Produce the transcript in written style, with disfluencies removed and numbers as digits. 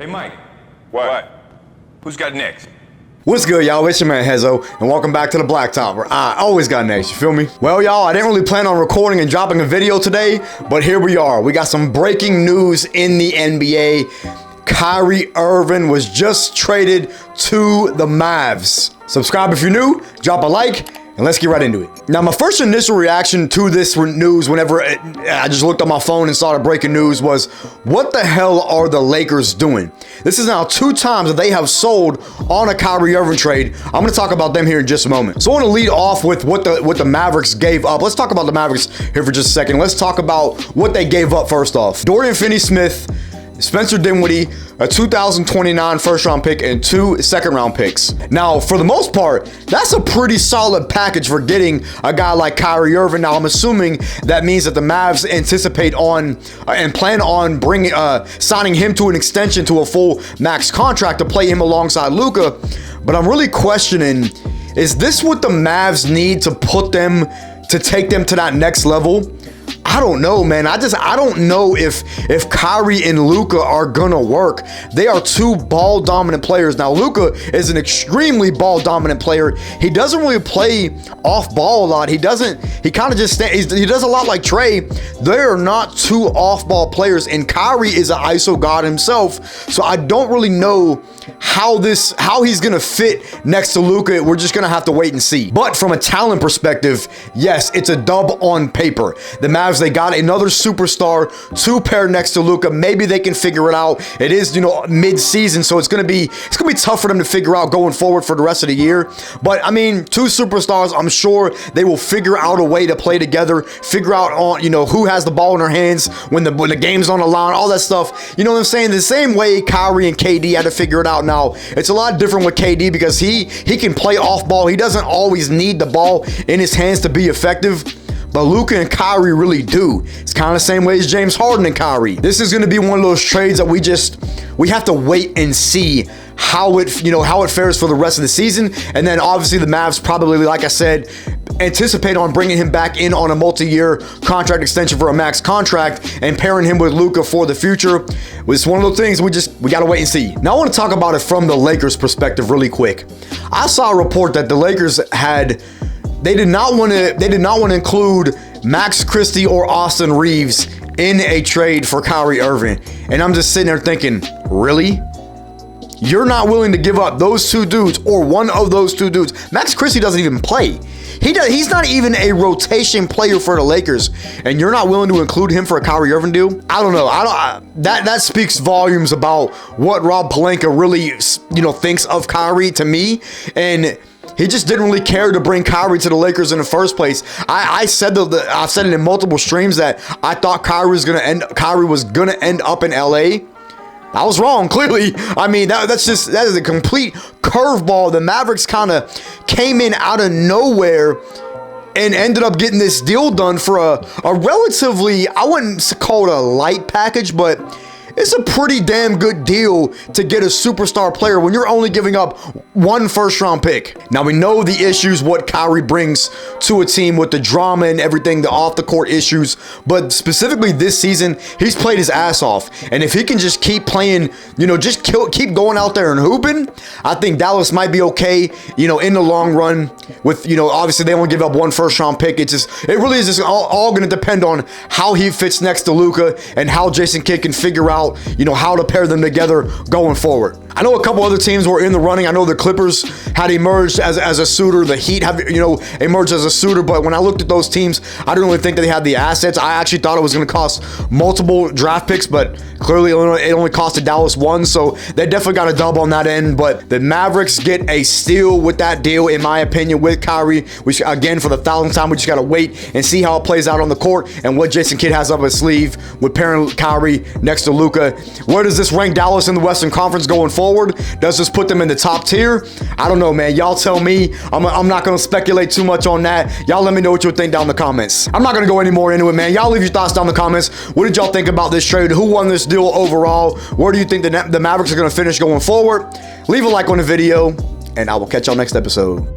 Hey, Mike. What? Who's got next? What's good, y'all? It's your man Hezo, and welcome back to the Blacktop, where I always got next, you feel me? Well, y'all, I didn't really plan on recording and dropping a video today, but here we are. We got some breaking news in the NBA. Kyrie Irving was just traded to the Mavs. Subscribe if you're new, drop a like, and let's get right into it. Now, my first initial reaction to this news whenever I just looked on my phone and saw the breaking news was, what the hell are the Lakers doing? This is now 2 times that they have sold on a Kyrie Irving trade. I'm going to talk about them here in just a moment. So I want to lead off with what the Mavericks gave up. Let's talk about the Mavericks here for just a second. Let's talk about what they gave up first off. Dorian Finney-Smith, Spencer Dinwiddie, a 2029 first-round pick, and 2 second-round picks. Now, for the most part, that's a pretty solid package for getting a guy like Kyrie Irving. Now, I'm assuming that means that the Mavs anticipate on and plan on signing him to an extension to a full max contract to play him alongside Luka. But I'm really questioning, is this what the Mavs need to take them to that next level? I don't know, man. I don't know if Kyrie and Luka are gonna work. They are 2 ball dominant players. Now, Luka is an extremely ball dominant player. He doesn't really play off ball a lot. He does a lot like Trey. They are not 2 off ball players, and Kyrie is an ISO god himself. So I don't really know how he's gonna fit next to Luka. We're just gonna have to wait and see. But from a talent perspective, yes, it's a dub on paper. The Mavs, they got another superstar to pair next to Luka. Maybe they can figure it out. It is, mid-season, so it's gonna be tough for them to figure out going forward for the rest of the year. But I mean, 2 superstars, I'm sure they will figure out a way to play together, figure out who has the ball in their hands when the game's on the line, all that stuff. You know what I'm saying? The same way Kyrie and KD had to figure it out. Now, it's a lot different with KD because he can play off ball. He doesn't always need the ball in his hands to be effective. But Luka and Kyrie really do. It's kind of the same way as James Harden and Kyrie. This is going to be one of those trades that we have to wait and see how it fares for the rest of the season. And then obviously the Mavs probably, like I said, anticipate on bringing him back in on a multi-year contract extension for a max contract and pairing him with Luka for the future. It's one of those things we got to wait and see. Now I want to talk about it from the Lakers perspective really quick. I saw a report that the Lakers they did not want to include Max Christie or Austin Reeves in a trade for Kyrie Irving. And I'm just sitting there thinking, really? You're not willing to give up those 2 dudes or one of those 2 dudes. Max Christie doesn't even play. He's not even a rotation player for the Lakers, and you're not willing to include him for a Kyrie Irving deal? I don't know. That speaks volumes about what Rob Pelinka really thinks of Kyrie to me, and he just didn't really care to bring Kyrie to the Lakers in the first place. I've said it in multiple streams that I thought Kyrie was gonna end up in LA. I was wrong, clearly. I mean, that is a complete curveball. The Mavericks kind of came in out of nowhere and ended up getting this deal done for a relatively, I wouldn't call it a light package, but it's a pretty damn good deal to get a superstar player when you're only giving up 1 first-round pick. Now, we know the issues what Kyrie brings to a team with the drama and everything, the off-the-court issues, but specifically this season, he's played his ass off. And if he can just keep playing, keep going out there and hooping, I think Dallas might be okay, in the long run with, obviously they only give up 1 first-round pick. It really is just all going to depend on how he fits next to Luka and how Jason Kidd can figure out how to pair them together going forward. I know a couple other teams were in the running. I know the Clippers had emerged as a suitor. The Heat have, emerged as a suitor. But when I looked at those teams, I didn't really think that they had the assets. I actually thought it was going to cost multiple draft picks, but clearly it only costed Dallas 1. So they definitely got a dub on that end. But the Mavericks get a steal with that deal, in my opinion, with Kyrie. Again, for the 1,000th time, we just got to wait and see how it plays out on the court and what Jason Kidd has up his sleeve with pairing Kyrie next to Luka. Where does this rank Dallas in the Western Conference going forward? Does this put them in the top tier? I don't know, man. Y'all tell me. I'm not going to speculate too much on that. Y'all let me know what you think down in the comments. I'm not going to go any more into it, man. Y'all leave your thoughts down in the comments. What did y'all think about this trade? Who won this deal overall? Where do you think the Mavericks are going to finish going forward? Leave a like on the video, and I will catch y'all next episode.